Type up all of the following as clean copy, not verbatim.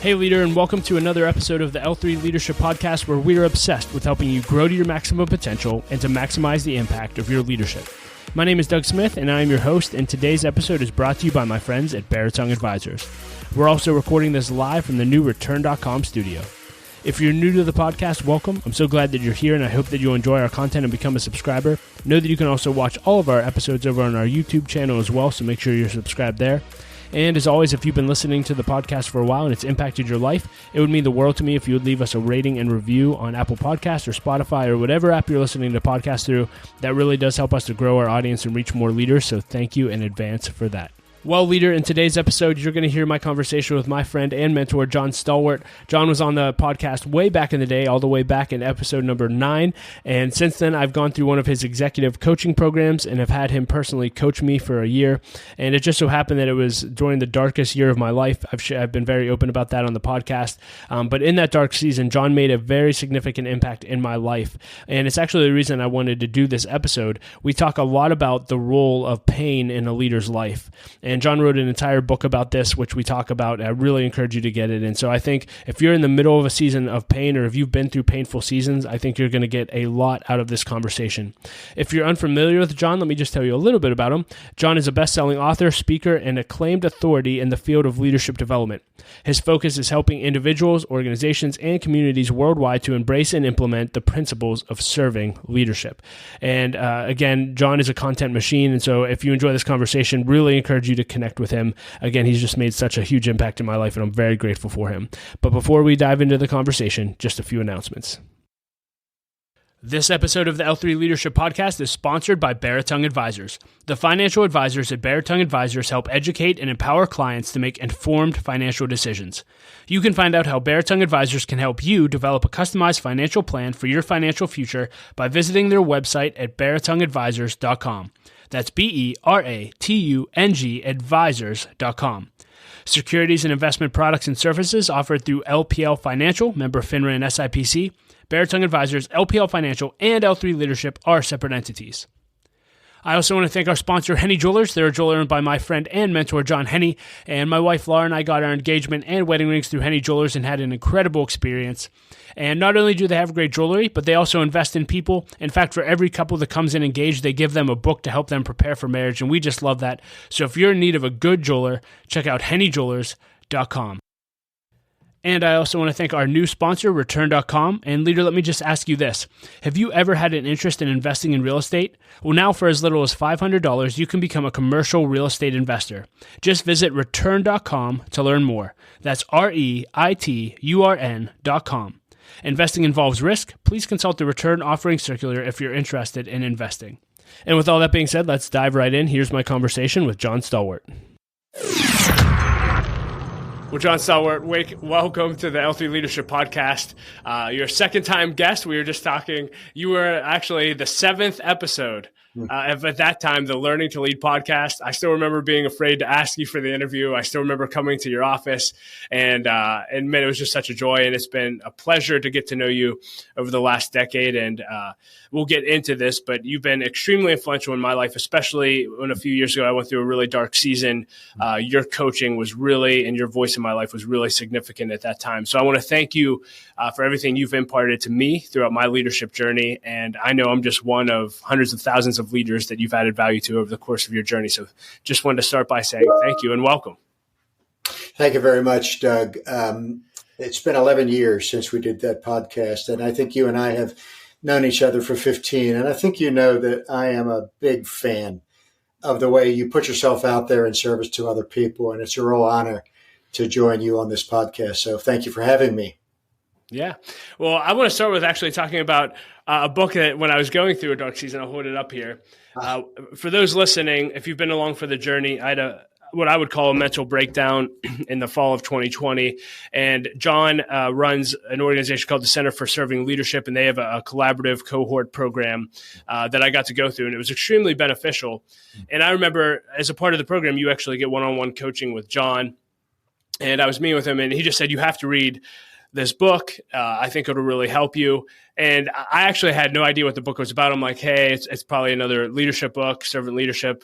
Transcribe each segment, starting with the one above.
Hey leader, and welcome to another episode of the L3 Leadership Podcast, where we are obsessed with helping you grow to your maximum potential and to maximize the impact of your leadership. My name is Doug Smith, and I am your host, and today's episode is brought to you by my friends at Adjunct Advisors. We're also recording this live from the new Return.com studio. If you're new to the podcast, welcome. I'm so glad that you're here, and I hope that you'll enjoy our content and become a subscriber. Know that you can also watch all of our episodes over on our YouTube channel as well, so make sure you're subscribed there. And as always, if you've been listening to the podcast for a while and it's impacted your life, it would mean the world to me if you would leave us a rating and review on Apple Podcasts or Spotify or whatever app you're listening to podcasts through. That really does help us to grow our audience and reach more leaders, so thank you in advance for that. Well, leader, in today's episode, you're going to hear my conversation with my friend and mentor, John Stahl-Wert. John was on the podcast way back in the day, all the way back in episode number 9. And since then, I've gone through one of his executive coaching programs and have had him personally coach me for a year. And it just so happened that it was during the darkest year of my life. I've been very open about that on the podcast. But in that dark season, John made a very significant impact in my life. And it's actually the reason I wanted to do this episode. We talk a lot about the role of pain in a leader's life. And John wrote an entire book about this, which we talk about. I really encourage you to get it. And so I think if you're in the middle of a season of pain, or if you've been through painful seasons, I think you're going to get a lot out of this conversation. If you're unfamiliar with John, let me just tell you a little bit about him. John is a best-selling author, speaker, and acclaimed authority in the field of leadership development. His focus is helping individuals, organizations, and communities worldwide to embrace and implement the principles of serving leadership. And again, John is a content machine. And so if you enjoy this conversation, really encourage you to connect with him. Again, he's just made such a huge impact in my life, and I'm very grateful for him. But before we dive into the conversation, just a few announcements. This episode of the L3 Leadership Podcast is sponsored by Adjunct Advisors. The financial advisors at Adjunct Advisors help educate and empower clients to make informed financial decisions. You can find out how Adjunct Advisors can help you develop a customized financial plan for your financial future by visiting their website at beratungadvisors.com. That's BERATUNG advisors.com. Securities and investment products and services offered through LPL Financial, member FINRA and SIPC. Adjunct Advisors, LPL Financial, and L3 Leadership are separate entities. I also want to thank our sponsor, Henny Jewelers. They're a jeweler owned by my friend and mentor, John Henny. And my wife, Laura, and I got our engagement and wedding rings through Henny Jewelers and had an incredible experience. And not only do they have great jewelry, but they also invest in people. In fact, for every couple that comes in engaged, they give them a book to help them prepare for marriage. And we just love that. So if you're in need of a good jeweler, check out hennyjewelers.com. And I also want to thank our new sponsor, Return.com. And leader, let me just ask you this. Have you ever had an interest in investing in real estate? Well, now for as little as $500, you can become a commercial real estate investor. Just visit Return.com to learn more. That's REITURN.com. Investing involves risk. Please consult the Return Offering Circular if you're interested in investing. And with all that being said, let's dive right in. Here's my conversation with John Stahl-Wert. Well, John Stahl-Wert, welcome to the L3 Leadership Podcast. You're a second-time guest. We were just talking. You were actually the 7th episode of, at that time, the Learning to Lead podcast. I still remember being afraid to ask you for the interview. I still remember coming to your office, and man, it was just such a joy, and it's been a pleasure to get to know you over the last decade, and we'll get into this, but you've been extremely influential in my life, especially when a few years ago I went through a really dark season. Your coaching was really, and your voice in my life was really significant at that time. So I want to thank you for everything you've imparted to me throughout my leadership journey. And I know I'm just one of hundreds of thousands of leaders that you've added value to over the course of your journey. So just wanted to start by saying thank you and welcome. Thank you very much, Doug. It's been 11 years since we did that podcast, and I think you and I have known each other for 15. And I think you know that I am a big fan of the way you put yourself out there in service to other people. And it's a real honor to join you on this podcast. So thank you for having me. Yeah. Well, I want to start with actually talking about a book that when I was going through a dark season, I'll hold it up here. For those listening, if you've been along for the journey, I had what I would call a mental breakdown in the fall of 2020. And John runs an organization called the Center for Serving Leadership, and they have a collaborative cohort program that I got to go through, and it was extremely beneficial. And I remember as a part of the program, you actually get one-on-one coaching with John, and I was meeting with him, and he just said, you have to read this book. I think it'll really help you. And I actually had no idea what the book was about. I'm like, hey, it's probably another leadership book, servant leadership.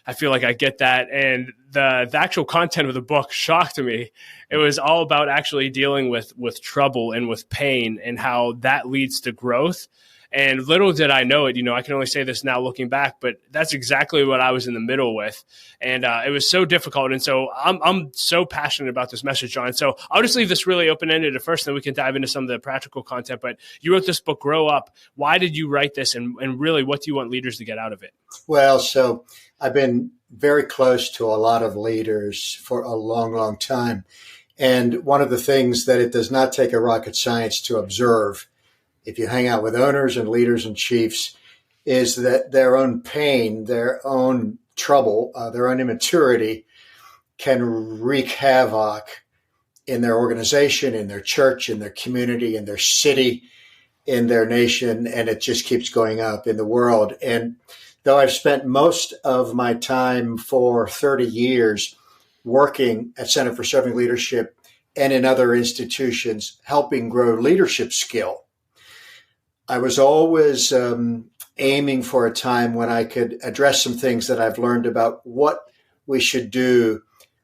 I feel like I get that. And the actual content of the book shocked me. It was all about actually dealing with trouble and with pain and how that leads to growth. And little did I know it, I can only say this now looking back, but that's exactly what I was in the middle with. And it was so difficult. And so I'm so passionate about this message, John. So I'll just leave this really open-ended at first, and then we can dive into some of the practical content. But you wrote this book, Grow Up. Why did you write this? And really, what do you want leaders to get out of it? Well, so I've been very close to a lot of leaders for a long, long time. And one of the things that it does not take a rocket science to observe if you hang out with owners and leaders and chiefs, is that their own pain, their own trouble, their own immaturity can wreak havoc in their organization, in their church, in their community, in their city, in their nation, and it just keeps going up in the world. And though I've spent most of my time for 30 years working at Center for Serving Leadership and in other institutions helping grow leadership skill, I was always aiming for a time when I could address some things that I've learned about what we should do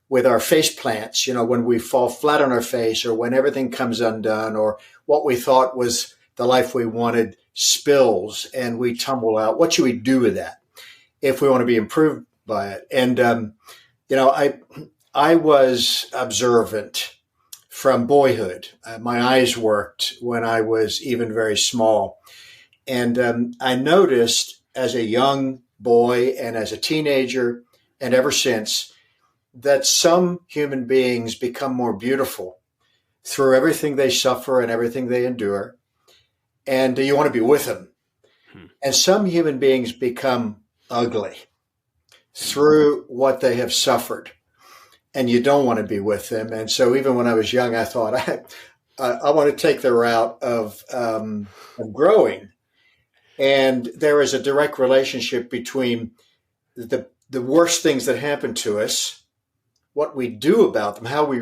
with our face plants, when we fall flat on our face or when everything comes undone or what we thought was the life we wanted spills and we tumble out. What should we do with that if we want to be improved by it? And, I was observant from boyhood. My eyes worked when I was even very small. And I noticed as a young boy and as a teenager and ever since that some human beings become more beautiful through everything they suffer and everything they endure. And you want to be with them. And some human beings become ugly through what they have suffered. And you don't want to be with them. And so even when I was young, I thought, I want to take the route of growing. And there is a direct relationship between the worst things that happen to us, what we do about them, how we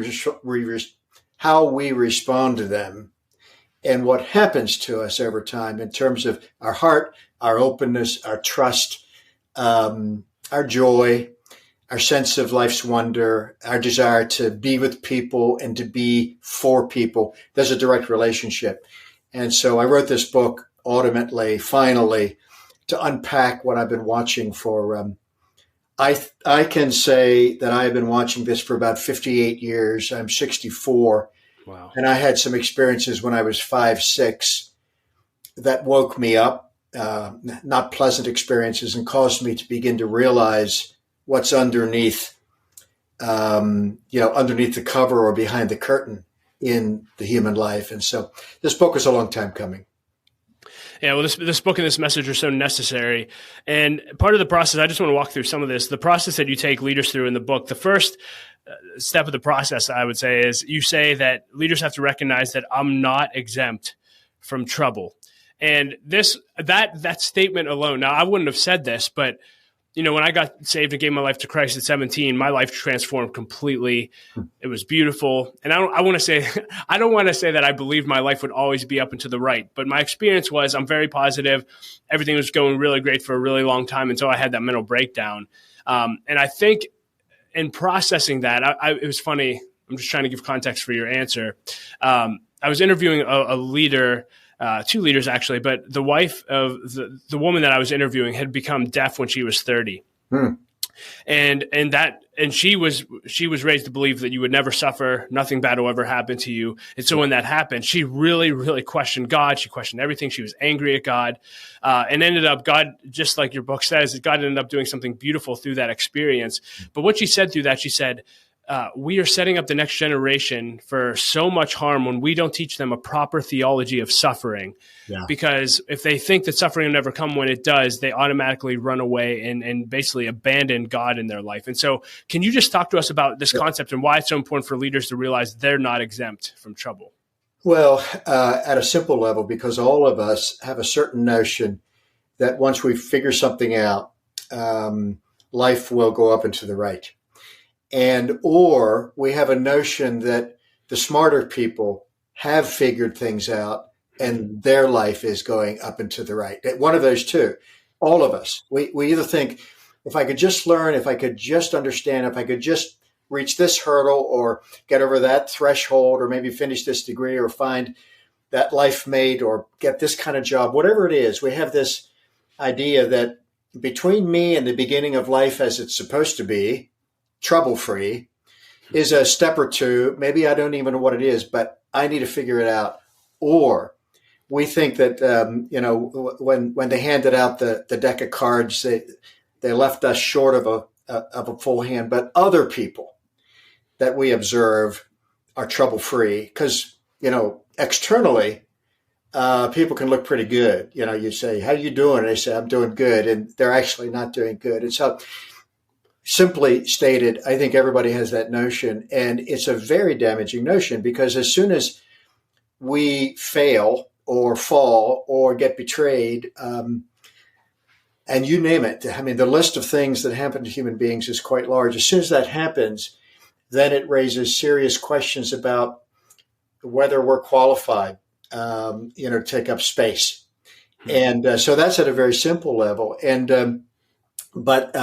respond to them, and what happens to us over time in terms of our heart, our openness, our trust, our joy, our sense of life's wonder, our desire to be with people and to be for people. There's a direct relationship. And so I wrote this book ultimately, finally, to unpack what I've been watching for. I can say that I have been watching this for about 58 years. I'm 64. Wow. And I had some experiences when I was 5, 6 that woke me up, not pleasant experiences, and caused me to begin to realize what's underneath, underneath the cover or behind the curtain in the human life. And so this book was a long time coming. Yeah, well, this book and this message are so necessary. And part of the process, I just want to walk through some of this, the process that you take leaders through in the book. The first step of the process, I would say, is you say that leaders have to recognize that I'm not exempt from trouble. And that statement alone, now I wouldn't have said this, but when I got saved and gave my life to Christ at 17, my life transformed completely. It was beautiful. And I don't want to say that I believed my life would always be up and to the right, but my experience was I'm very positive. Everything was going really great for a really long time until I had that mental breakdown. And I think in processing that, it was funny. I'm just trying to give context for your answer. I was interviewing a leader, 2 leaders actually, but the wife of the woman that I was interviewing had become deaf when she was 30. And she was raised to believe that you would never suffer, nothing bad will ever happen to you. And so when that happened, she really, really questioned God. She questioned everything. She was angry at God, and ended up, God, just like your book says, God ended up doing something beautiful through that experience. But what she said through that, she said, we are setting up the next generation for so much harm when we don't teach them a proper theology of suffering. Yeah. Because if they think that suffering will never come when it does, they automatically run away and basically abandon God in their life. And so can you just talk to us about this concept and why it's so important for leaders to realize they're not exempt from trouble? Well, at a simple level, because all of us have a certain notion that once we figure something out, life will go up and to the right. Or we have a notion that the smarter people have figured things out and their life is going up and to the right. One of those two, all of us, we either think if I could just learn, if I could just understand, if I could just reach this hurdle or get over that threshold or maybe finish this degree or find that life mate or get this kind of job, whatever it is, we have this idea that between me and the beginning of life as it's supposed to be, trouble-free, is a step or two. Maybe I don't even know what it is, but I need to figure it out. Or we think that, when they handed out the deck of cards, they left us short of a full hand. But other people that we observe are trouble-free because, externally, people can look pretty good. You say, how you doing? And they say, I'm doing good. And they're actually not doing good. And so simply stated, I think everybody has that notion. And it's a very damaging notion because as soon as we fail or fall or get betrayed, and you name it, I mean, the list of things that happen to human beings is quite large. As soon as that happens, then it raises serious questions about whether we're qualified to take up space. And so that's at a very simple level. But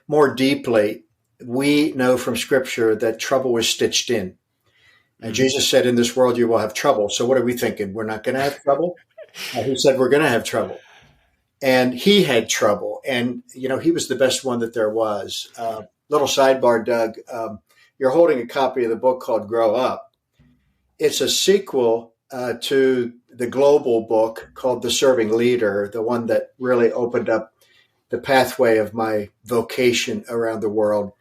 more deeply, we know from Scripture that trouble is stitched in. And Jesus said, in this world, you will have trouble. So what are we thinking? We're not going to have trouble? He said, we're going to have trouble. And he had trouble. And, he was the best one that there was. Little sidebar, Doug, you're holding a copy of the book called Grow Up. It's a sequel to the global book called The Serving Leader, the one that really opened up the pathway of my vocation around the world.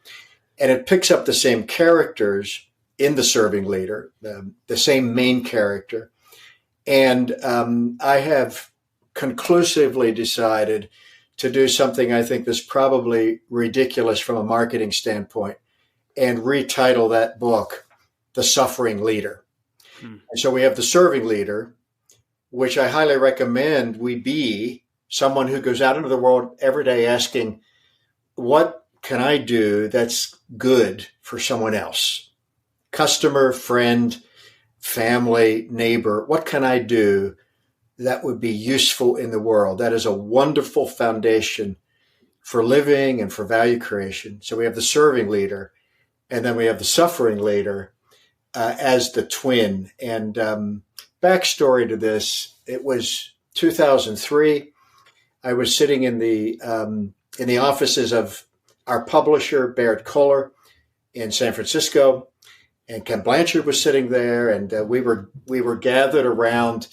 And it picks up the same characters in The Serving Leader, the same main character. And I have conclusively decided to do something I think is probably ridiculous from a marketing standpoint and retitle that book, The Suffering Leader. And so we have The Serving Leader, which I highly recommend we be someone who goes out into the world every day asking, what can I do that's good for someone else? Customer, friend, family, neighbor, what can I do that would be useful in the world? That is a wonderful foundation for living and for value creation. So we have the serving leader, and then we have the suffering leader as the twin. And backstory to this, it was 2003. I was sitting in the offices of our publisher, Barrett Kohler, in San Francisco, and Ken Blanchard was sitting there, and we were gathered around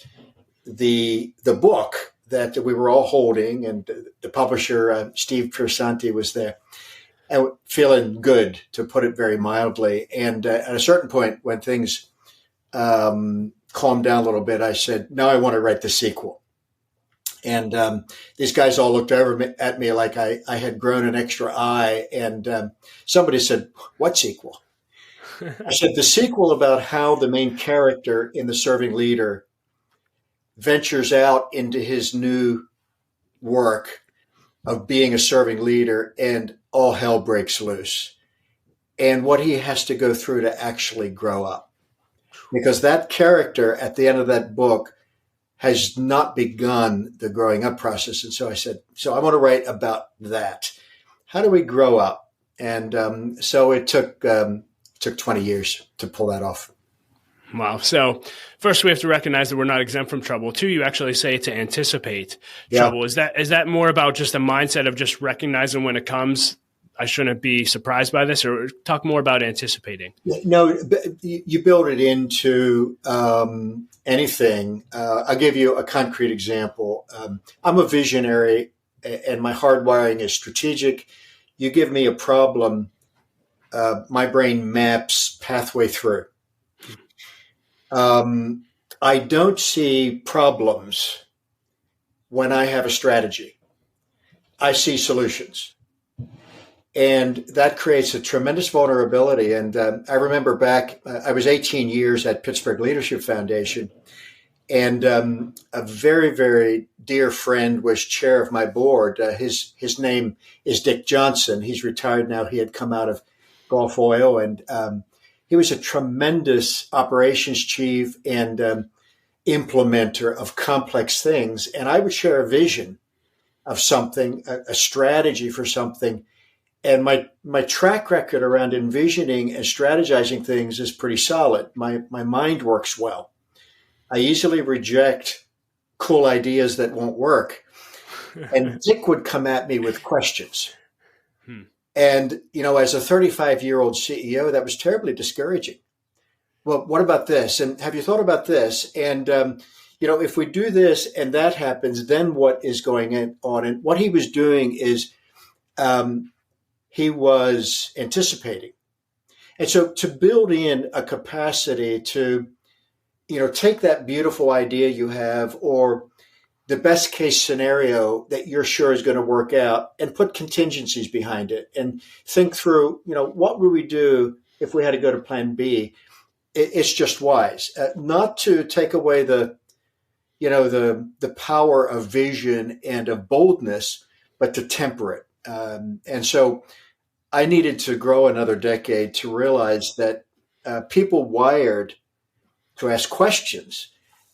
the book that we were all holding, and the publisher, Steve Piersanti, was there, and feeling good, to put it very mildly. And at a certain point, when things calmed down a little bit, I said, "Now I want to write the sequel." And these guys all looked over at me like I had grown an extra eye. And somebody said, "What sequel?" I said, "The sequel about how the main character in The Serving Leader ventures out into his new work of being a serving leader and all hell breaks loose, and what he has to go through to actually grow up." Because that character at the end of that book has not begun the growing up process. And so I said, so I want to write about that. How do we grow up? And so it took 20 years to pull that off. Wow. So first we have to recognize that we're not exempt from trouble. Two, you actually say to anticipate trouble. Is that more about just a mindset of just recognizing when it comes, I shouldn't be surprised by this, or talk more about anticipating? No, you build it into anything. I'll give you a concrete example. I'm a visionary, and my hardwiring is strategic. You give me a problem, my brain maps pathway through. I don't see problems when I have a strategy. I see solutions. And that creates a tremendous vulnerability. And I remember back, I was 18 years at Pittsburgh Leadership Foundation, and a very, very dear friend was chair of my board. His name is Dick Johnson. He's retired now. He had come out of Gulf Oil, and he was a tremendous operations chief and implementer of complex things. And I would share a vision of something, a strategy for something. And my track record around envisioning and strategizing things is pretty solid. My mind works well. I easily reject cool ideas that won't work. And Dick would come at me with questions. And, as a 35-year-old CEO, that was terribly discouraging. Well, what about this? And have you thought about this? And, if we do this and that happens, then what is going on? And what he was doing is he was anticipating. And so to build in a capacity to, take that beautiful idea you have or the best case scenario that you're sure is going to work out and put contingencies behind it and think through, what would we do if we had to go to plan B? It's just wise not to take away the power of vision and of boldness, but to temper it. And so I needed to grow another decade to realize that people wired to ask questions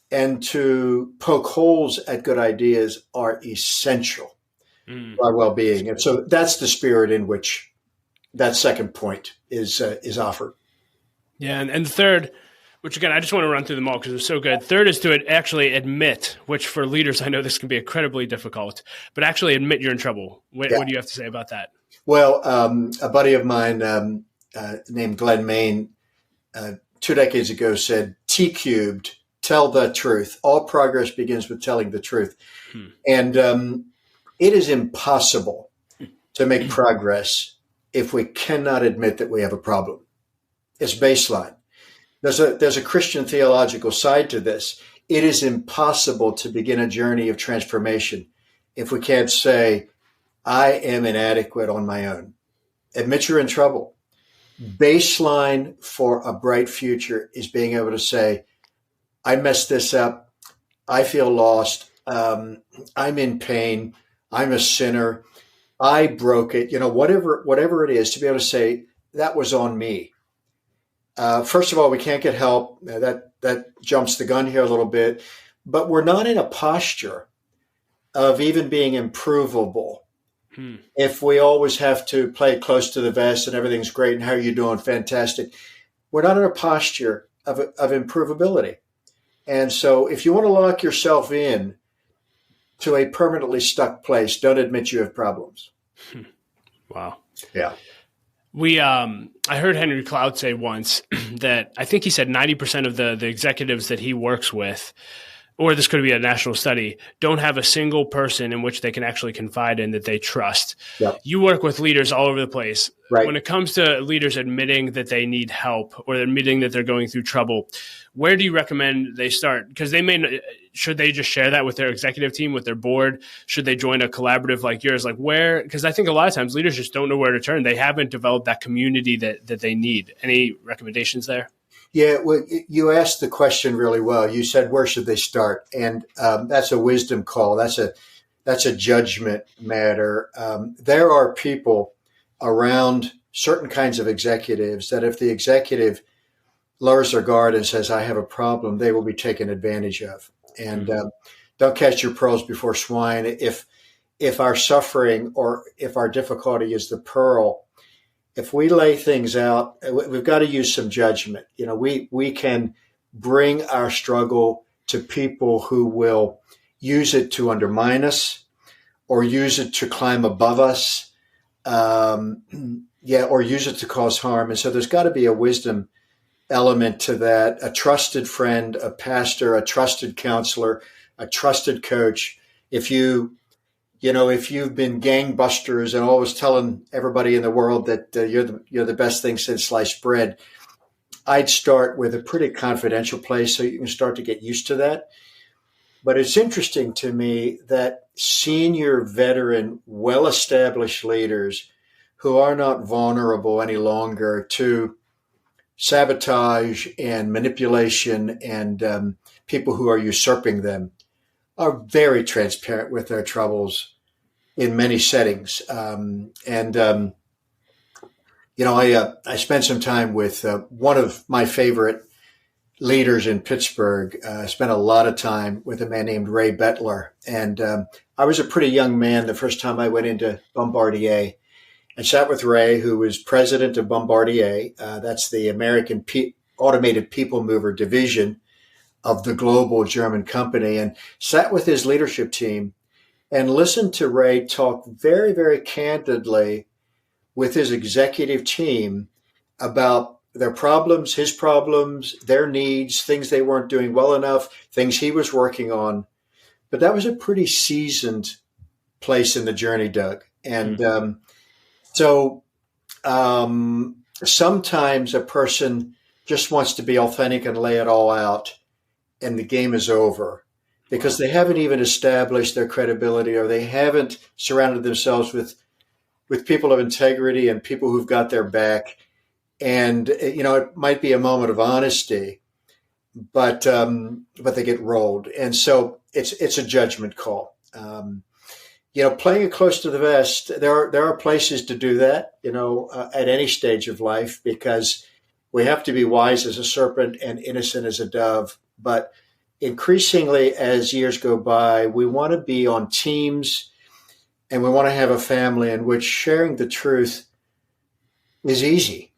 and to poke holes at good ideas are essential to our well-being. And so that's the spirit in which that second point is offered. Yeah, and the third, which again, I just want to run through them all because they're so good. Third is to actually admit, which for leaders, I know this can be incredibly difficult, but actually admit you're in trouble. What do you have to say about that? Well, a buddy of mine named Glenn Main 2 decades ago said, T cubed, tell the truth. All progress begins with telling the truth. And it is impossible to make progress if we cannot admit that we have a problem. It's baseline. There's a Christian theological side to this. It is impossible to begin a journey of transformation if we can't say, I am inadequate on my own. Admit you're in trouble. Baseline for a bright future is being able to say, I messed this up. I feel lost. I'm in pain. I'm a sinner. I broke it. Whatever it is, to be able to say, that was on me. First of all, we can't get help. That jumps the gun here a little bit, but we're not in a posture of even being improvable. If we always have to play close to the vest and everything's great and how are you doing? Fantastic. We're not in a posture of improvability. And so if you want to lock yourself in to a permanently stuck place, don't admit you have problems. Wow. Yeah. I heard Henry Cloud say once that I think he said 90% of the executives that he works with, or this could be a national study, don't have a single person in which they can actually confide in that they trust. Yep. You work with leaders all over the place. Right. When it comes to leaders admitting that they need help or admitting that they're going through trouble, where do you recommend they start? Because should they just share that with their executive team, with their board? Should they join a collaborative like yours? Like where? Because I think a lot of times leaders just don't know where to turn. They haven't developed that community that they need. Any recommendations there? Yeah, well, you asked the question really well. You said, where should they start? And that's a wisdom call. That's a judgment matter. There are people around certain kinds of executives that if the executive lowers their guard and says, I have a problem, they will be taken advantage of. And don't catch your pearls before swine. If our suffering or if our difficulty is the pearl, if we lay things out, we've got to use some judgment. We can bring our struggle to people who will use it to undermine us or use it to climb above us, or use it to cause harm. And so there's got to be a wisdom element to that, a trusted friend, a pastor, a trusted counselor, a trusted coach. If you've been gangbusters and always telling everybody in the world that you're the best thing since sliced bread, I'd start with a pretty confidential place so you can start to get used to that. But it's interesting to me that senior, veteran, well-established leaders who are not vulnerable any longer to sabotage and manipulation and people who are usurping them are very transparent with their troubles in many settings. I spent some time with one of my favorite leaders in Pittsburgh. Spent a lot of time with a man named Ray Bakke. And I was a pretty young man the first time I went into Bombardier and sat with Ray, who was president of Bombardier. That's the American automated people mover division of the global German company, and sat with his leadership team and listened to Ray talk very, very candidly with his executive team about their problems, his problems, their needs, things they weren't doing well enough, things he was working on. But that was a pretty seasoned place in the journey, Doug. And sometimes a person just wants to be authentic and lay it all out, and the game is over because they haven't even established their credibility, or they haven't surrounded themselves with people of integrity and people who've got their back. And, it might be a moment of honesty, but they get rolled. And so it's a judgment call. Playing it close to the vest, there are places to do that, at any stage of life, because we have to be wise as a serpent and innocent as a dove. But increasingly, as years go by, we want to be on teams, and we want to have a family in which sharing the truth is easy.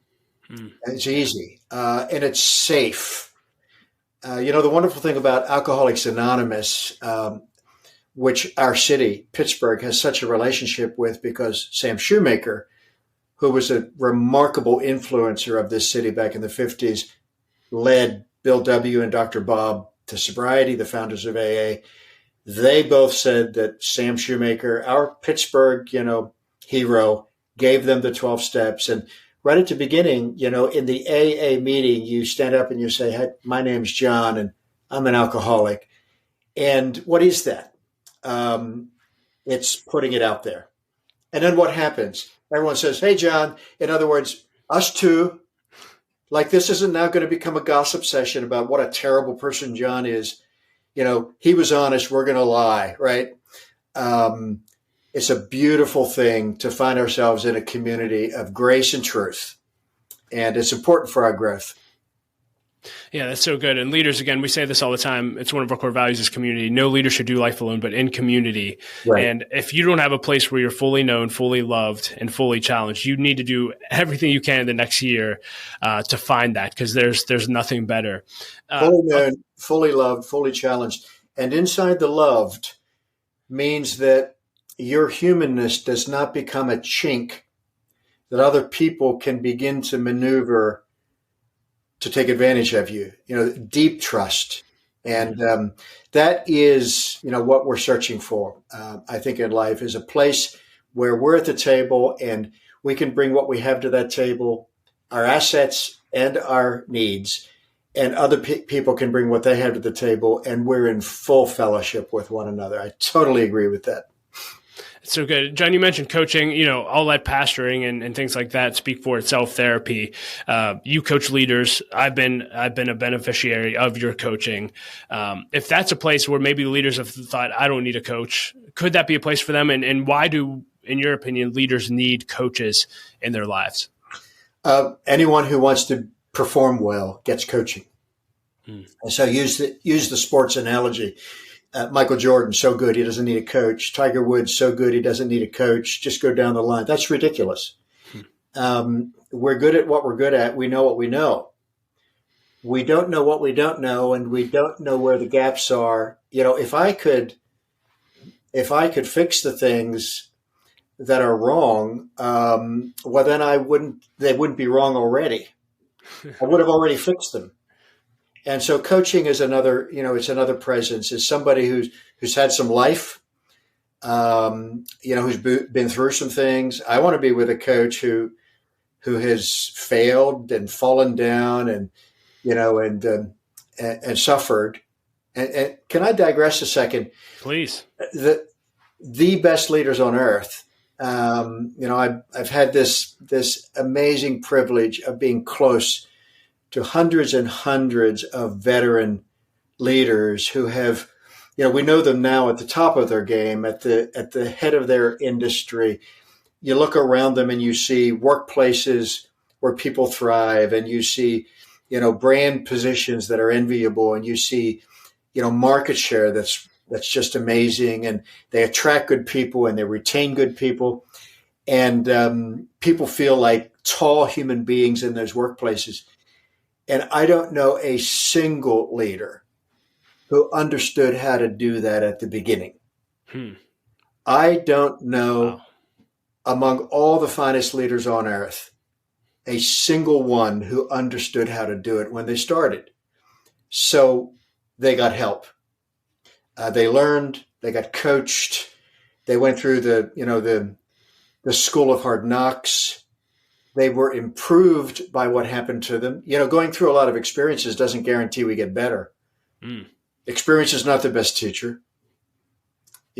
It's easy, and it's safe. The wonderful thing about Alcoholics Anonymous, which our city, Pittsburgh, has such a relationship with, because Sam Shoemaker, who was a remarkable influencer of this city back in the 50s, led Bill W. and Dr. Bob to sobriety, the founders of AA. They both said that Sam Shoemaker, our Pittsburgh, hero, gave them the 12 steps. And right at the beginning, in the AA meeting, you stand up and you say, "Hey, my name's John, and I'm an alcoholic." And what is that? It's putting it out there. And then what happens? Everyone says, "Hey, John," in other words, us too. Like, this isn't now going to become a gossip session about what a terrible person John is. He was honest, we're going to lie, right? It's a beautiful thing to find ourselves in a community of grace and truth. And it's important for our growth. Yeah, that's so good. And leaders, again, we say this all the time. It's one of our core values is community. No leader should do life alone, but in community. Right. And if you don't have a place where you're fully known, fully loved, and fully challenged, you need to do everything you can the next year to find that, because there's nothing better. Fully known, fully loved, fully challenged. And inside the loved means that your humanness does not become a chink that other people can begin to maneuver to take advantage of you, deep trust. And that is, what we're searching for, I think, in life, is a place where we're at the table and we can bring what we have to that table, our assets and our needs, and other people can bring what they have to the table, and we're in full fellowship with one another. I totally agree with that. So good. John, you mentioned coaching, I'll let pastoring and things like that speak for itself. Therapy. You coach leaders. I've been a beneficiary of your coaching. If that's a place where maybe leaders have thought, I don't need a coach, could that be a place for them? And why do, in your opinion, leaders need coaches in their lives? Anyone who wants to perform well gets coaching. And so use the sports analogy. Michael Jordan, so good, he doesn't need a coach. Tiger Woods, so good, he doesn't need a coach. Just go down the line. That's ridiculous. We're good at what we're good at. We know what we know. We don't know what we don't know, and we don't know where the gaps are. If I could fix the things that are wrong, well, then they wouldn't be wrong already. I would have already fixed them. And so coaching is another, it's another presence. It's somebody who's had some life, who's been through some things. I want to be with a coach who has failed and fallen down and suffered. And can I digress a second? Please. The best leaders on earth. I've had this amazing privilege of being close to hundreds and hundreds of veteran leaders who have, we know them now at the top of their game, at the head of their industry. You look around them and you see workplaces where people thrive, and you see brand positions that are enviable, and you see, market share that's just amazing, and they attract good people and they retain good people, and people feel like tall human beings in those workplaces. And I don't know a single leader who understood how to do that at the beginning. I don't know among all the finest leaders on earth, a single one who understood how to do it when they started. So they got help. They learned, they got coached. They went through the school of hard knocks. They were improved by what happened to them. Going through a lot of experiences doesn't guarantee we get better. Experience is not the best teacher.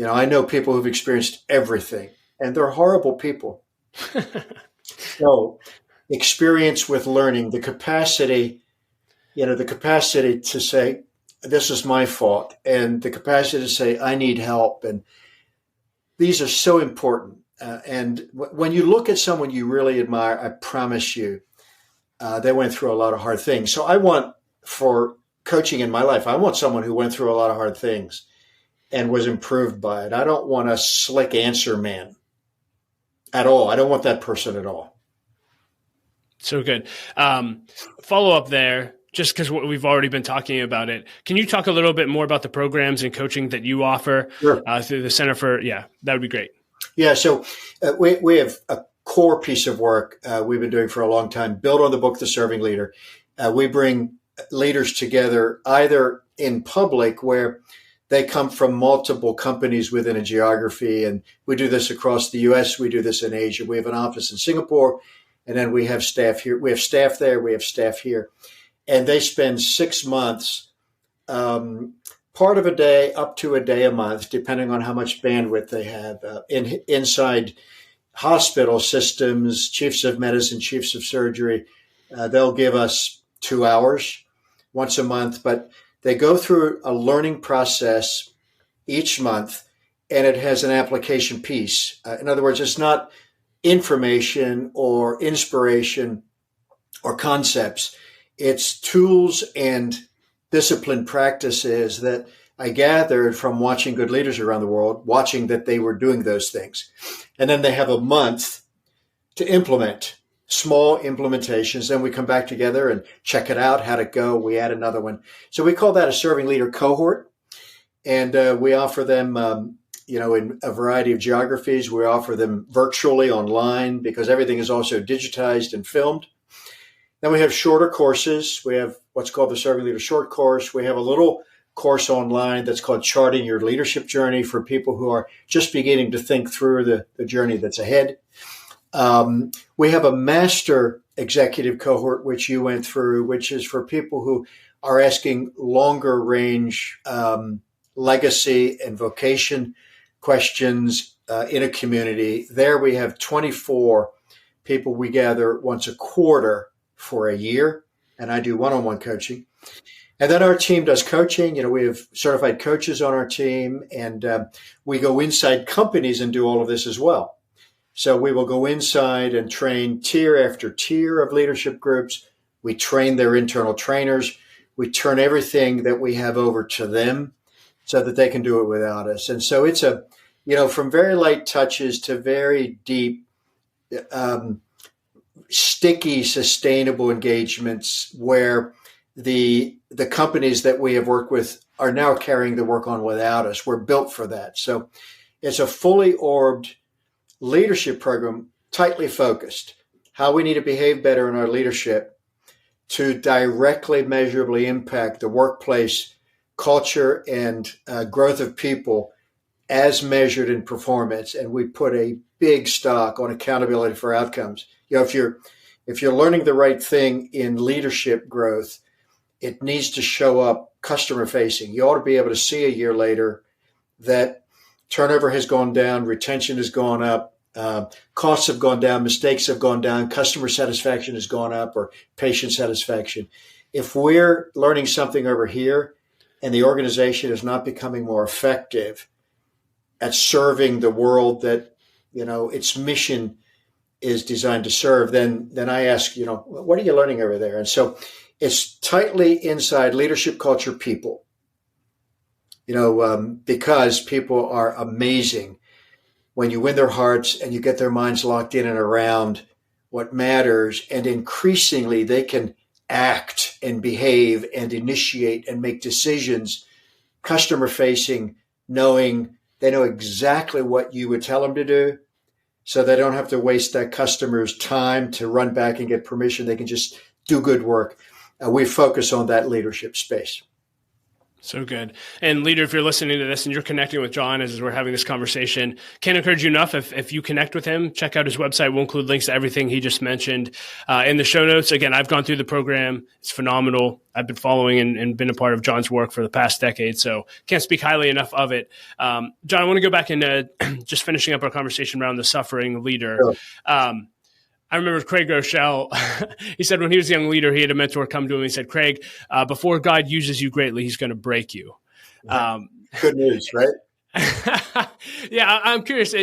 I know people who've experienced everything, and they're horrible people. So experience with learning, the capacity to say, this is my fault, and the capacity to say, I need help. And these are so important. And when you look at someone you really admire, I promise you, they went through a lot of hard things. So I want, for coaching in my life, I want someone who went through a lot of hard things and was improved by it. I don't want a slick answer man at all. I don't want that person at all. So good. Follow up there, just because we've already been talking about it. Can you talk a little bit more about the programs and coaching that you offer through the Center for, that would be great. Yeah. So we have a core piece of work we've been doing for a long time, built on the book, The Serving Leader. We bring leaders together either in public, where they come from multiple companies within a geography. And we do this across the US. We do this in Asia. We have an office in Singapore, and then we have staff here. We have staff there. We have staff here. And they spend 6 months, part of a day up to a day a month, depending on how much bandwidth they have, inside hospital systems, chiefs of medicine, chiefs of surgery. They'll give us 2 hours once a month, but they go through a learning process each month, and it has an application piece. In other words, it's not information or inspiration or concepts. It's tools and disciplined practices that I gathered from watching good leaders around the world, watching that they were doing those things. And then they have a month to implement small implementations. Then we come back together and check it out, how'd it go? We add another one. So we call that a serving leader cohort. And we offer them, in a variety of geographies. We offer them virtually online, because everything is also digitized and filmed. Then we have shorter courses. We have what's called the Serving Leader Short Course. We have a little course online that's called Charting Your Leadership Journey, for people who are just beginning to think through the journey that's ahead. We have a master executive cohort, which you went through, which is for people who are asking longer range legacy and vocation questions in a community. There we have 24 people we gather once a quarter for a year, and I do one-on-one coaching. And then our team does coaching. We have certified coaches on our team, and we go inside companies and do all of this as well. So we will go inside and train tier after tier of leadership groups. We train their internal trainers. We turn everything that we have over to them so that they can do it without us. And so it's from very light touches to very deep, sticky, sustainable engagements, where the companies that we have worked with are now carrying the work on without us. We're built for that. So it's a fully orbed leadership program, tightly focused, how we need to behave better in our leadership to directly, measurably impact the workplace culture and growth of people as measured in performance. And we put a big stock on accountability for outcomes. If you're learning the right thing in leadership growth, it needs to show up customer facing. You ought to be able to see a year later that turnover has gone down, retention has gone up, costs have gone down, mistakes have gone down, customer satisfaction has gone up, or patient satisfaction. If we're learning something over here and the organization is not becoming more effective at serving the world that, its mission is designed to serve, then I ask, what are you learning over there? And so It's tightly inside leadership culture people, because people are amazing when you win their hearts and you get their minds locked in and around what matters. And increasingly they can act and behave and initiate and make decisions, customer facing, knowing they know exactly what you would tell them to do. So they don't have to waste that customer's time to run back and get permission. They can just do good work. We focus on that leadership space. So good. And leader, if you're listening to this and you're connecting with John as we're having this conversation, can't encourage you enough. If you connect with him, check out his website. We'll include links to everything he just mentioned in the show notes. Again, I've gone through the program. It's phenomenal. I've been following and been a part of John's work for the past decade, so can't speak highly enough of it. John, I want to go back into just finishing up our conversation around the suffering leader. Sure. I remember Craig Rochelle, he said when he was a young leader, he had a mentor come to him and he said, Craig, before God uses you greatly, he's going to break you. Good news, right? Yeah, I'm curious,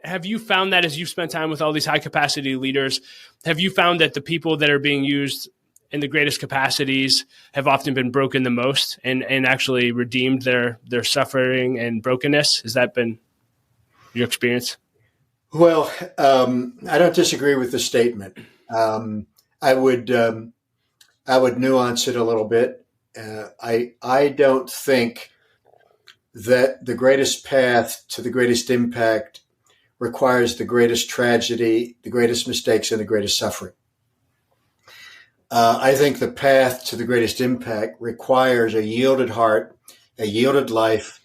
have you found that as you've spent time with all these high capacity leaders, have you found that the people that are being used in the greatest capacities have often been broken the most and actually redeemed their suffering and brokenness? Has that been your experience? Well, I don't disagree with the statement. I would nuance it a little bit. I don't think that the greatest path to the greatest impact requires the greatest tragedy, the greatest mistakes, and the greatest suffering. I think the path to the greatest impact requires a yielded heart, a yielded life,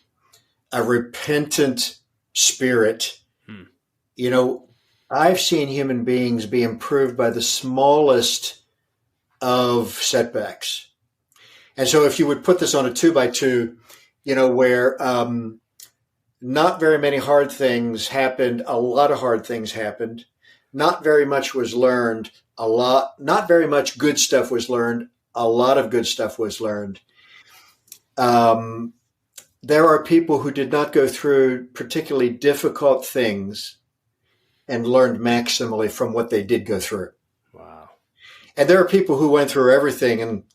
a repentant spirit. I've seen human beings be improved by the smallest of setbacks. And so if you would put this on a 2x2, where not very many hard things happened, a lot of hard things happened, not very much was learned, not very much good stuff was learned, a lot of good stuff was learned. There are people who did not go through particularly difficult things and learned maximally from what they did go through. Wow. And there are people who went through everything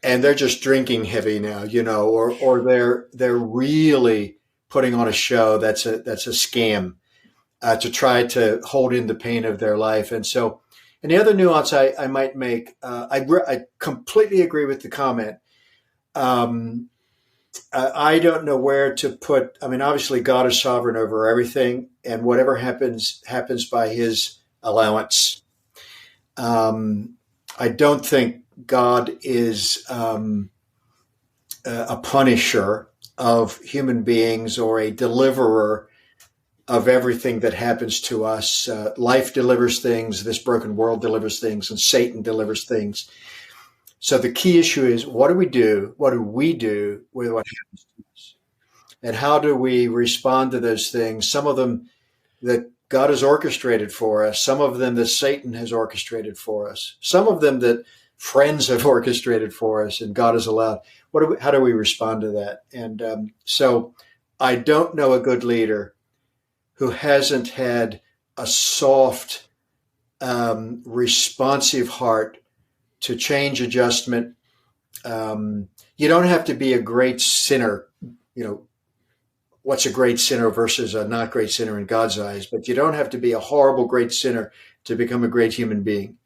and they're just drinking heavy now, or they're really putting on a show that's a scam to try to hold in the pain of their life. And the other nuance I might make, I completely agree with the comment. I don't know where to put. Obviously, God is sovereign over everything, and whatever happens by His allowance. I don't think God is a punisher of human beings or a deliverer of everything that happens to us. Life delivers things, this broken world delivers things, and Satan delivers things. So the key issue is, what do we do? What do we do with what happens to us? And how do we respond to those things? Some of them that God has orchestrated for us, some of them that Satan has orchestrated for us, some of them that friends have orchestrated for us and God has allowed. How do we respond to that? And so I don't know a good leader who hasn't had a soft, responsive heart to change, adjustment. You don't have to be a great sinner. What's a great sinner versus a not great sinner in God's eyes? But you don't have to be a horrible, great sinner to become a great human being.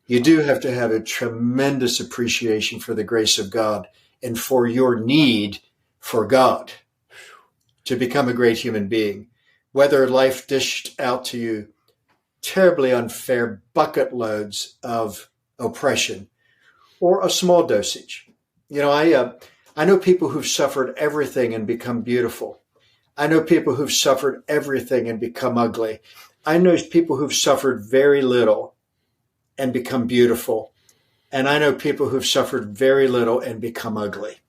You do have to have a tremendous appreciation for the grace of God and for your need for God to become a great human being. Whether life dished out to you terribly unfair bucket loads of oppression or a small dosage. I know people who've suffered everything and become beautiful. I know people who've suffered everything and become ugly. I know people who've suffered very little and become beautiful. And I know people who've suffered very little and become ugly.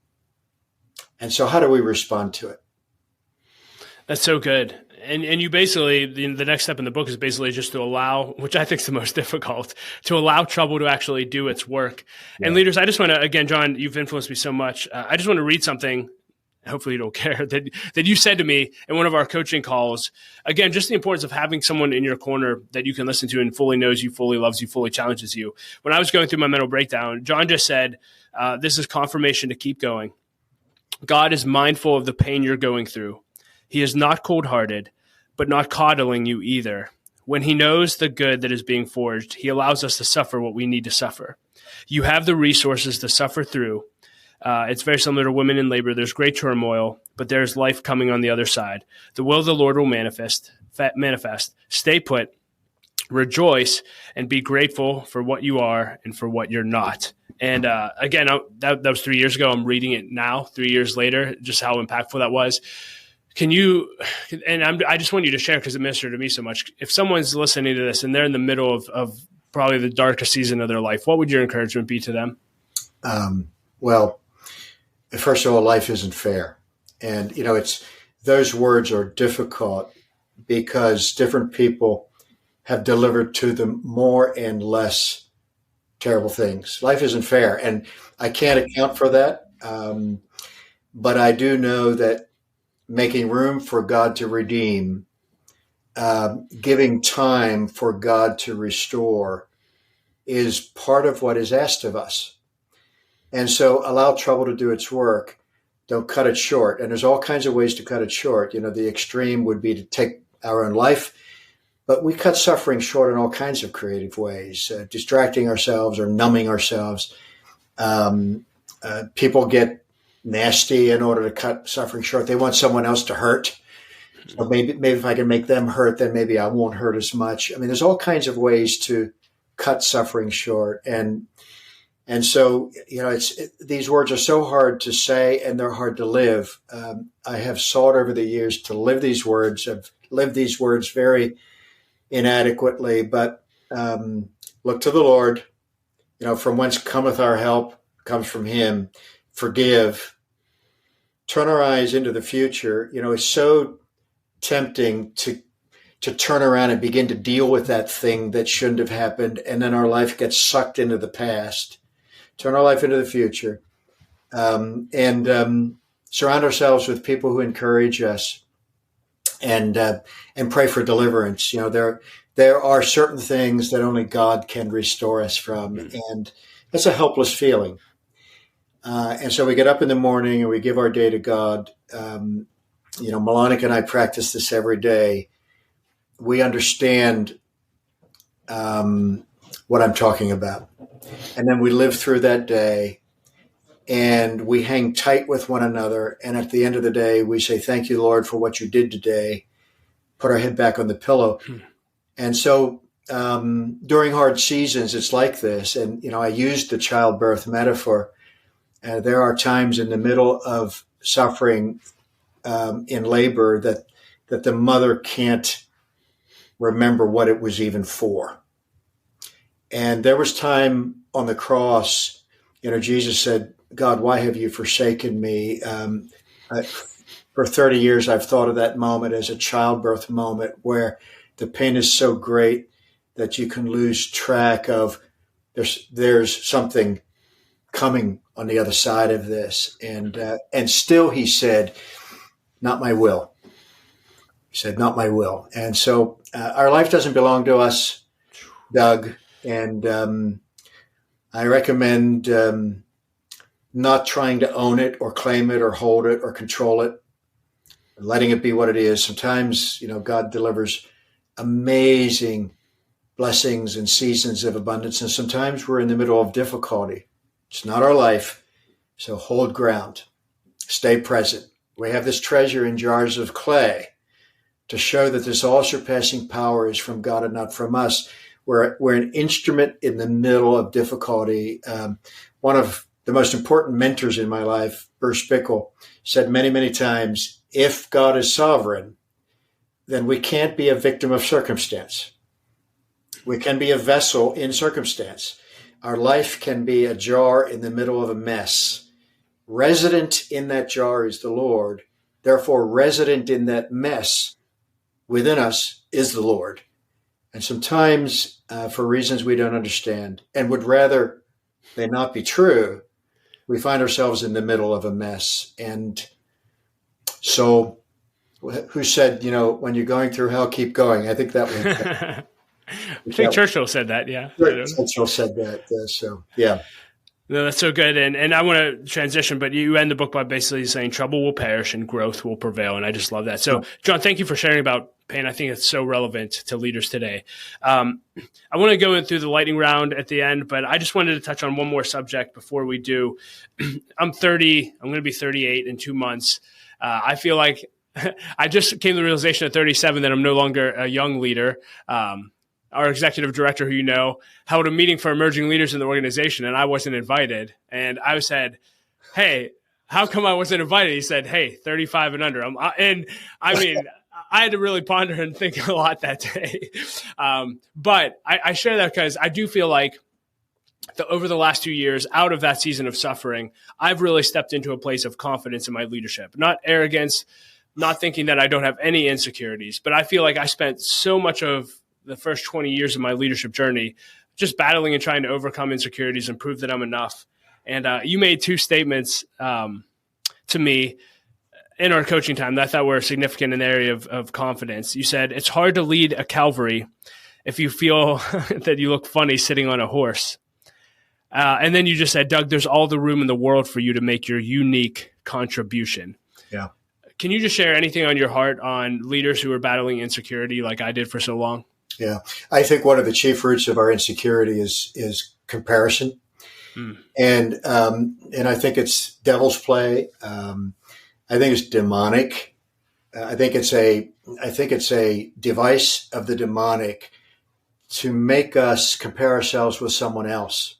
And so how do we respond to it? That's so good. And you basically, the next step in the book is basically just to allow, which I think is the most difficult, to allow trouble to actually do its work. Yeah. And leaders, I just want to, again, John, you've influenced me so much. I just want to read something hopefully you don't care, that you said to me in one of our coaching calls, again, just the importance of having someone in your corner that you can listen to and fully knows you, fully loves you, fully challenges you. When I was going through my mental breakdown, John just said, this is confirmation to keep going. God is mindful of the pain you're going through. He is not cold-hearted, but not coddling you either. When he knows the good that is being forged, he allows us to suffer what we need to suffer. You have the resources to suffer through. It's very similar to women in labor. There's great turmoil, but there's life coming on the other side. The will of the Lord will manifest. Stay put, rejoice, and be grateful for what you are and for what you're not. And again, that was 3 years ago. I'm reading it now, 3 years later, just how impactful that was. Can you, and I just want you to share because it ministered to me so much. If someone's listening to this and they're in the middle of probably the darkest season of their life, what would your encouragement be to them? Well, first of all, life isn't fair. And, those words are difficult because different people have delivered to them more and less terrible things. Life isn't fair. And I can't account for that. But I do know that making room for God to redeem, giving time for God to restore is part of what is asked of us. And so allow trouble to do its work. Don't cut it short. And there's all kinds of ways to cut it short. The extreme would be to take our own life, but we cut suffering short in all kinds of creative ways, distracting ourselves or numbing ourselves. People get nasty in order to cut suffering short. They want someone else to hurt. So maybe if I can make them hurt, then maybe I won't hurt as much. I mean, there's all kinds of ways to cut suffering short. And so, these words are so hard to say and they're hard to live. I have sought over the years to live these words. I've lived these words very inadequately, but look to the Lord, from whence cometh our help, comes from him. Forgive. Turn our eyes into the future. It's so tempting to turn around and begin to deal with that thing that shouldn't have happened, and then our life gets sucked into the past. Turn our life into the future, and surround ourselves with people who encourage us, and pray for deliverance. There are certain things that only God can restore us from, and that's a helpless feeling. And so we get up in the morning and we give our day to God. Malonika and I practice this every day. We understand what I'm talking about. And then we live through that day and we hang tight with one another. And at the end of the day, we say, thank you, Lord, for what you did today. Put our head back on the pillow. And so during hard seasons, it's like this. And, I used the childbirth metaphor. There are times in the middle of suffering in labor that the mother can't remember what it was even for. And there was time on the cross, Jesus said, God, why have you forsaken me? For 30 years, I've thought of that moment as a childbirth moment where the pain is so great that you can lose track of there's something coming on the other side of this. And still he said, not my will. He said, not my will. And so our life doesn't belong to us, Doug. And I recommend not trying to own it or claim it or hold it or control it, letting it be what it is. Sometimes, God delivers amazing blessings and seasons of abundance. And sometimes we're in the middle of difficulty. It's not our life. So hold ground, stay present. We have this treasure in jars of clay to show that this all surpassing power is from God and not from us. We're an instrument in the middle of difficulty. One of the most important mentors in my life, Bruce Bickle, said many, many times, if God is sovereign, then we can't be a victim of circumstance. We can be a vessel in circumstance. Our life can be a jar in the middle of a mess. Resident in that jar is the Lord. Therefore, resident in that mess within us is the Lord. And sometimes, for reasons we don't understand and would rather they not be true, we find ourselves in the middle of a mess. And So who said, when you're going through hell, keep going? I think that was. I think Churchill said that. Yeah. Churchill said that. So, yeah. No, that's so good. And I want to transition, but you end the book by basically saying trouble will perish and growth will prevail. And I just love that. So, John, thank you for sharing about pain. I think it's so relevant to leaders today. I want to go through the lightning round at the end, but I just wanted to touch on one more subject before we do. I'm 30. I'm going to be 38 in 2 months. I feel like I just came to the realization at 37 that I'm no longer a young leader. Our executive director, who held a meeting for emerging leaders in the organization, and I wasn't invited. And I said, "Hey, how come I wasn't invited?" He said, "Hey, 35 and under." I had to really ponder and think a lot that day. But I share that because I do feel like over the last 2 years, out of that season of suffering, I've really stepped into a place of confidence in my leadership, not arrogance, not thinking that I don't have any insecurities, but I feel like I spent so much of the first 20 years of my leadership journey just battling and trying to overcome insecurities and prove that I'm enough. And you made 2 statements to me in our coaching time that I thought were significant in the area of confidence. You said, it's hard to lead a cavalry if you feel that you look funny sitting on a horse. And then you just said, Doug, there's all the room in the world for you to make your unique contribution. Yeah. Can you just share anything on your heart on leaders who are battling insecurity like I did for so long? Yeah. I think one of the chief roots of our insecurity is comparison. And I think it's devil's play. I think it's demonic. I think it's a device of the demonic to make us compare ourselves with someone else.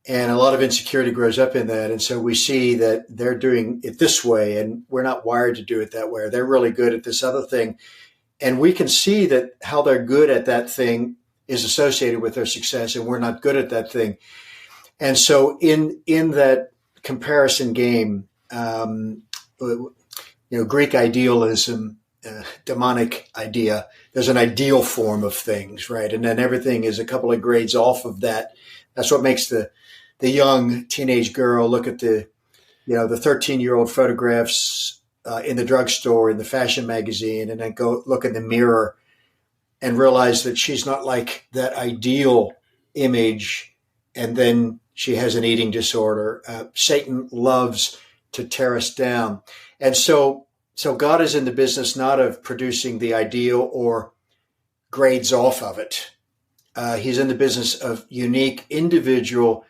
And a lot of insecurity grows up in that. And so we see that they're doing it this way and we're not wired to do it that way. Or they're really good at this other thing. And we can see that how they're good at that thing is associated with their success and we're not good at that thing. And so in that comparison game, Greek idealism, demonic idea, there's an ideal form of things, right? And then everything is a couple of grades off of that. That's what makes the young teenage girl look at the 13-year-old photographs in the drugstore, in the fashion magazine, and then go look in the mirror and realize that she's not like that ideal image. And then she has an eating disorder. Satan loves to tear us down. And so God is in the business not of producing the ideal or grades off of it. He's in the business of unique individual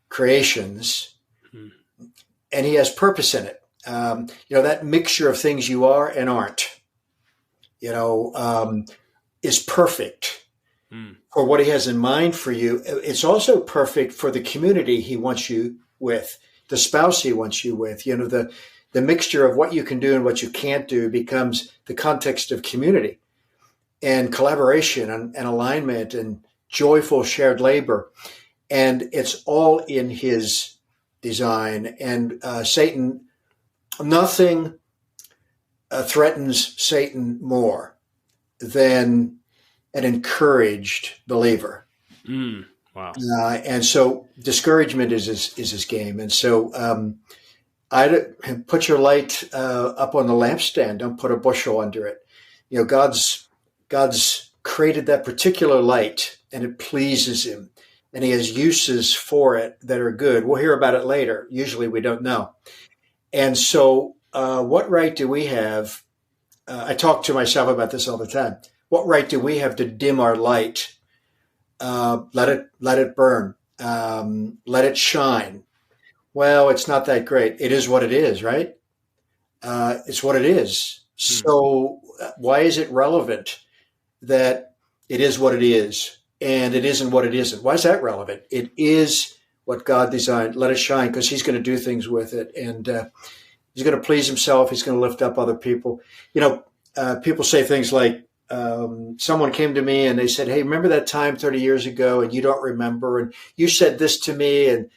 creations, and he has purpose in it. That mixture of things you are and aren't, is perfect for what he has in mind for you. It's also perfect for the community he wants you with, the spouse he wants you with. The mixture of what you can do and what you can't do becomes the context of community and collaboration and alignment and joyful shared labor. And it's all in his design. And Satan, nothing threatens Satan more than an encouraged believer. Wow. And so discouragement is his game. And so I put your light up on the lampstand. Don't put a bushel under it. God's created that particular light, and it pleases him, and he has uses for it that are good. We'll hear about it later. Usually, we don't know. And so, what right do we have? I talk to myself about this all the time. What right do we have to dim our light? Let it burn. Let it shine. Well, it's not that great. It is what it is, right? It's what it is. So why is it relevant that it is what it is and it isn't what it isn't? Why is that relevant? It is what God designed. Let it shine, because he's going to do things with it. And he's going to please himself. He's going to lift up other people. People say things like, someone came to me and they said, hey, remember that time 30 years ago and you don't remember, and you said this to me and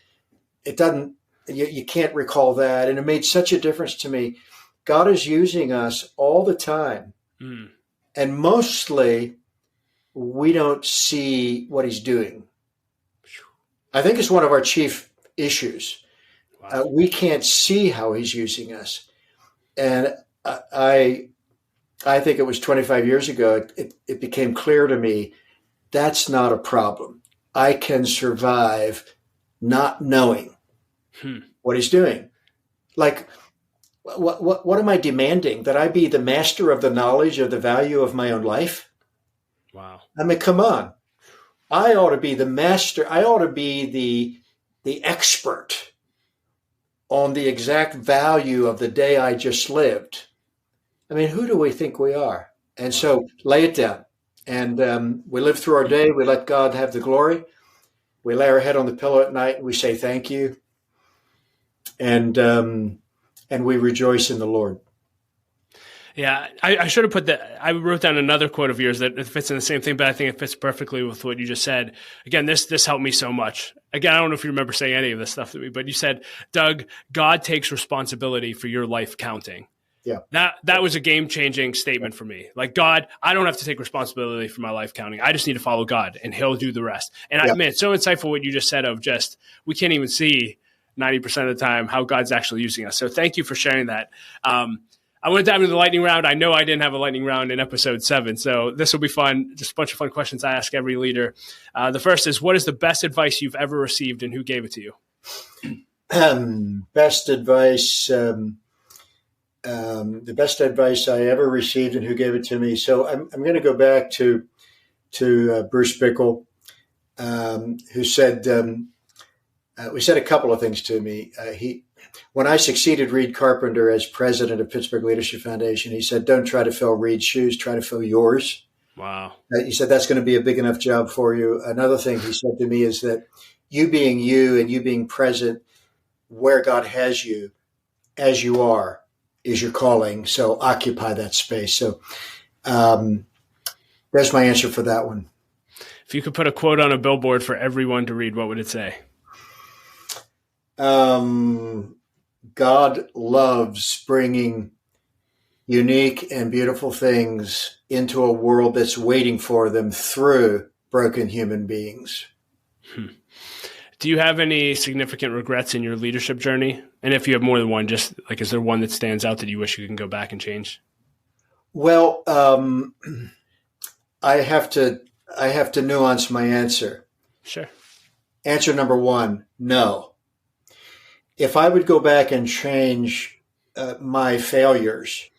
it doesn't, you can't recall that. And it made such a difference to me. God is using us all the time. And mostly we don't see what he's doing. I think it's one of our chief issues. Wow. We can't see how he's using us. And I I think it was 25 years ago, it became clear to me that's not a problem. I can survive not knowing what he's doing. Like, what am I demanding? That I be the master of the knowledge of the value of my own life? Wow. I mean, come on. I ought to be the master. I ought to be the expert on the exact value of the day I just lived. I mean, who do we think we are? And so lay it down. And we live through our day. We let God have the glory. We lay our head on the pillow at night and we say thank you. And we rejoice in the Lord. Yeah, I should have put that. I wrote down another quote of yours that fits in the same thing, but I think it fits perfectly with what you just said. Again, this helped me so much. Again, I don't know if you remember saying any of this stuff to me, but you said, Doug, God takes responsibility for your life counting. Yeah. That was a game-changing statement for me. Like, God, I don't have to take responsibility for my life counting. I just need to follow God, and he'll do the rest. And Yeah. man, it's so insightful what you just said of just, we can't even see 90% of the time how God's actually using us. So thank you for sharing that. I want to dive into the lightning round. I know I didn't have a lightning round in episode 7, so this will be fun. Just a bunch of fun questions I ask every leader. The first is, what is the best advice you've ever received, and who gave it to you? Best advice, the best advice I ever received and who gave it to me. So I'm going to go back to Bruce Bickle, who said, we said a couple of things to me. When I succeeded Reed Carpenter as president of Pittsburgh Leadership Foundation, he said, don't try to fill Reed's shoes, try to fill yours. Wow. He said, that's going to be a big enough job for you. Another thing he said to me is that you being you and you being present where God has you as you are is your calling. So occupy that space. So that's my answer for that one. If you could put a quote on a billboard for everyone to read, what would it say? God loves bringing unique and beautiful things into a world that's waiting for them through broken human beings. Do you have any significant regrets in your leadership journey? And if you have more than one, just like, is there one that stands out that you wish you can go back and change? Well, I have to nuance my answer. Sure. Answer number 1, no. If I would go back and change my failures,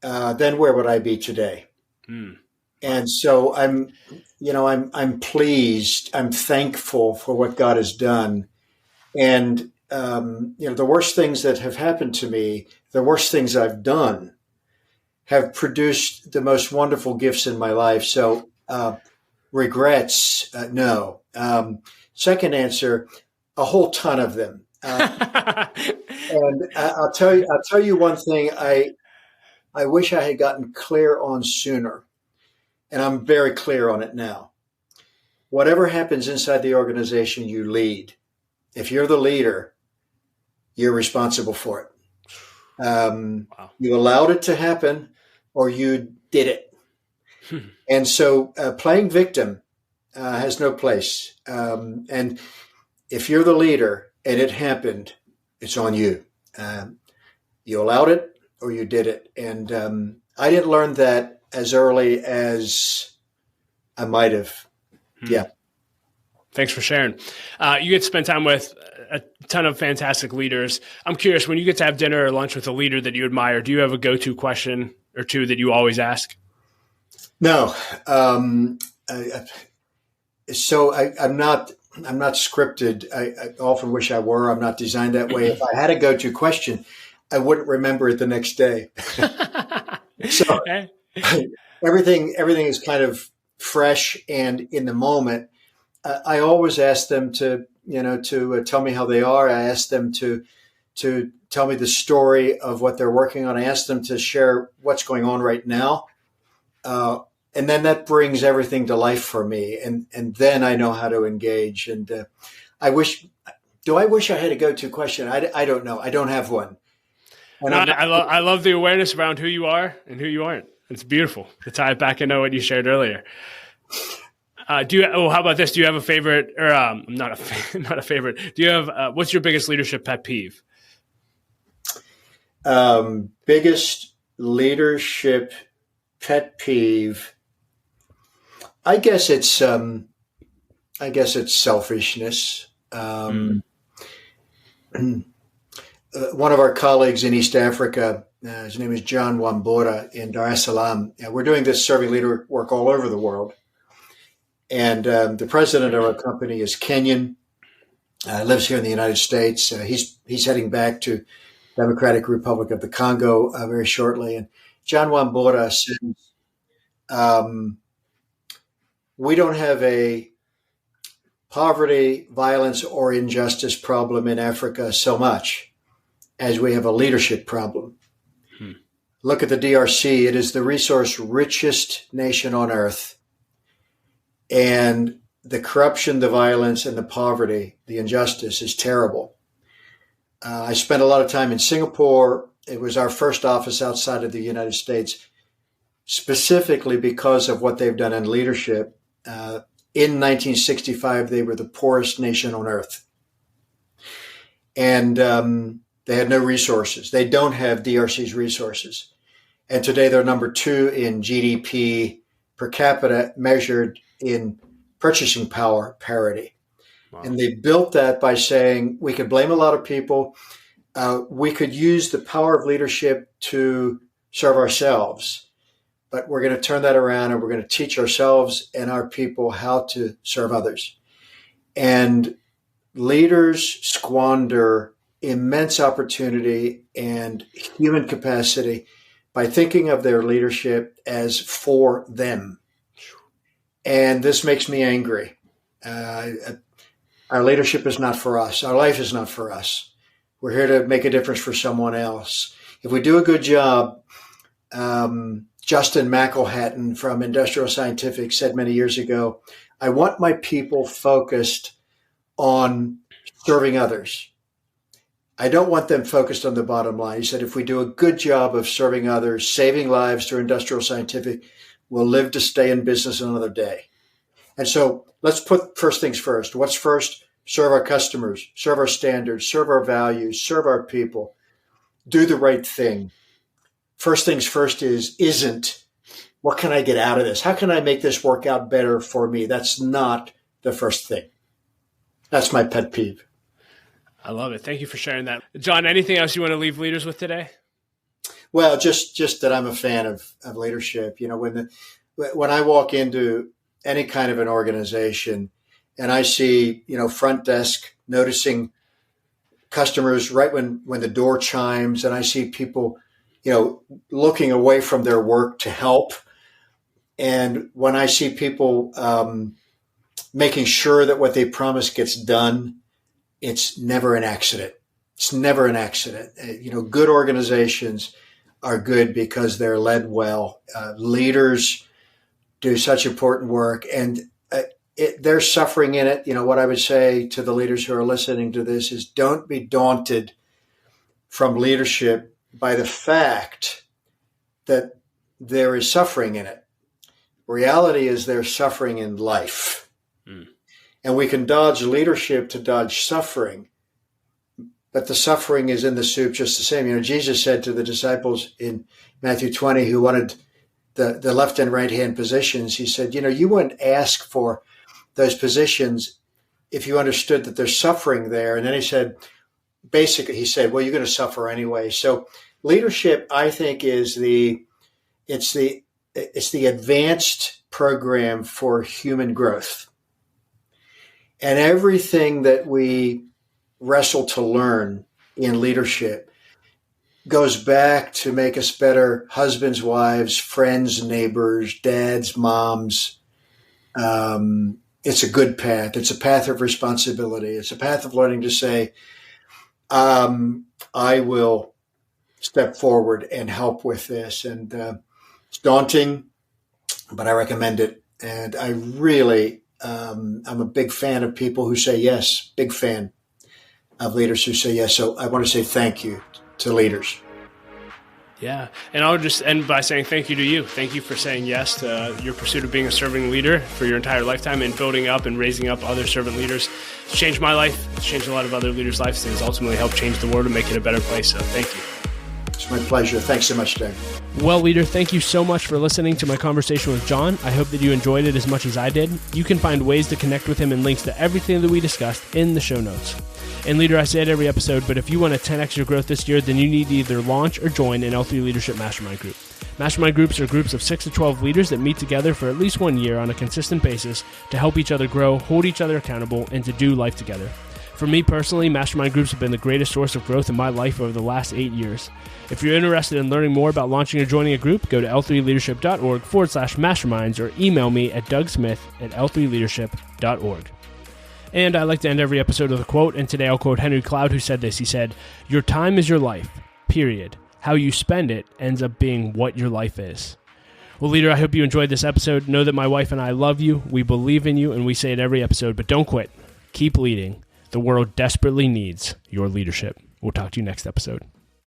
then where would I be today? And so I'm pleased. I'm thankful for what God has done. And, the worst things that have happened to me, the worst things I've done have produced the most wonderful gifts in my life. So regrets, no. Second answer, a whole ton of them. And I'll tell you one thing I wish I had gotten clear on sooner, and I'm very clear on it now. Whatever happens inside the organization, you lead. If you're the leader, you're responsible for it. Wow. You allowed it to happen, or you did it. And so playing victim has no place. And if you're the leader, and it happened, it's on you. You allowed it or you did it. And I didn't learn that as early as I might have. Yeah. Thanks for sharing. You get to spend time with a ton of fantastic leaders. I'm curious, when you get to have dinner or lunch with a leader that you admire, do you have a go-to question or two that you always ask? No. I'm not scripted. I often wish I were. I'm not designed that way. If I had a go-to question, I wouldn't remember it the next day. So everything is kind of fresh and in the moment. I always ask them to tell me how they are. I ask them to tell me the story of what they're working on. I ask them to share what's going on right now. And then that brings everything to life for me. And then I know how to engage. And I wish I had a go-to question? I don't know. I don't have one. I love the awareness around who you are and who you aren't. It's beautiful to tie it back into what you shared earlier. How about this? Do you have a favorite or not a favorite? Do you have, what's your biggest leadership pet peeve? Biggest leadership pet peeve. I guess it's selfishness. One of our colleagues in East Africa, his name is John Wambora in Dar es Salaam. We're doing this serving leader work all over the world. And the president of our company is Kenyan, lives here in the United States. He's heading back to Democratic Republic of the Congo very shortly. And John Wambora says, we don't have a poverty, violence, or injustice problem in Africa so much as we have a leadership problem. Look at the DRC. It is the resource richest nation on earth. And the corruption, the violence, and the poverty, the injustice is terrible. I spent a lot of time in Singapore. It was our first office outside of the United States, specifically because of what they've done in leadership. In 1965, they were the poorest nation on earth. And they had no resources. They don't have DRC's resources. And today they're number 2 in GDP per capita measured in purchasing power parity. Wow. And they built that by saying we could blame a lot of people. We could use the power of leadership to serve ourselves. But we're going to turn that around and we're going to teach ourselves and our people how to serve others. And leaders squander immense opportunity and human capacity by thinking of their leadership as for them. And this makes me angry. Our leadership is not for us. Our life is not for us. We're here to make a difference for someone else. If we do a good job, Justin McElhatton from Industrial Scientific said many years ago, I want my people focused on serving others. I don't want them focused on the bottom line. He said, if we do a good job of serving others, saving lives through Industrial Scientific, we'll live to stay in business another day. And so let's put first things first. What's first? Serve our customers, serve our standards, serve our values, serve our people, do the right thing. First things first isn't, what can I get out of this? How can I make this work out better for me? That's not the first thing. That's my pet peeve. I love it. Thank you for sharing that. John, anything else you want to leave leaders with today? Well, just that I'm a fan of leadership. You know, when I walk into any kind of an organization and I see, front desk noticing customers right when the door chimes, and I see people, looking away from their work to help. And when I see people making sure that what they promise gets done, it's never an accident. It's never an accident. Good organizations are good because they're led well. Leaders do such important work, and they're suffering in it. What I would say to the leaders who are listening to this is don't be daunted from leadership by the fact that there is suffering in it. Reality is there's suffering in life. And we can dodge leadership to dodge suffering, but the suffering is in the soup just the same. Jesus said to the disciples in Matthew 20 who wanted the left and right hand positions, he said, you wouldn't ask for those positions if you understood that there's suffering there. And then he said, well, you're going to suffer anyway. So leadership, I think, is it's the advanced program for human growth. And everything that we wrestle to learn in leadership goes back to make us better husbands, wives, friends, neighbors, dads, moms. It's a good path. It's a path of responsibility. It's a path of learning to say, I will step forward and help with this. And it's daunting, but I recommend it. And I really, I'm a big fan of people who say yes, big fan of leaders who say yes. So I want to say thank you to leaders. Yeah. And I'll just end by saying thank you to you. Thank you for saying yes to your pursuit of being a serving leader for your entire lifetime and building up and raising up other servant leaders. It's changed my life. It's changed a lot of other leaders' lives and has ultimately helped change the world and make it a better place. So thank you. It's my pleasure. Thanks so much, Doug. Well, leader, thank you so much for listening to my conversation with John. I hope that you enjoyed it as much as I did. You can find ways to connect with him and links to everything that we discussed in the show notes. And leader, I say it every episode, but if you want to 10x your growth this year, then you need to either launch or join an L3 Leadership Mastermind Group. Mastermind groups are groups of 6 to 12 leaders that meet together for at least 1 year on a consistent basis to help each other grow, hold each other accountable, and to do life together. For me personally, mastermind groups have been the greatest source of growth in my life over the last 8 years. If you're interested in learning more about launching or joining a group, go to l3leadership.org/masterminds or email me at dougsmith@l3leadership.org. And I like to end every episode with a quote, and today I'll quote Henry Cloud, who said this. He said, "Your time is your life, period. How you spend it ends up being what your life is." Well, leader, I hope you enjoyed this episode. Know that my wife and I love you, we believe in you, and we say it every episode, but don't quit. Keep leading. The world desperately needs your leadership. We'll talk to you next episode.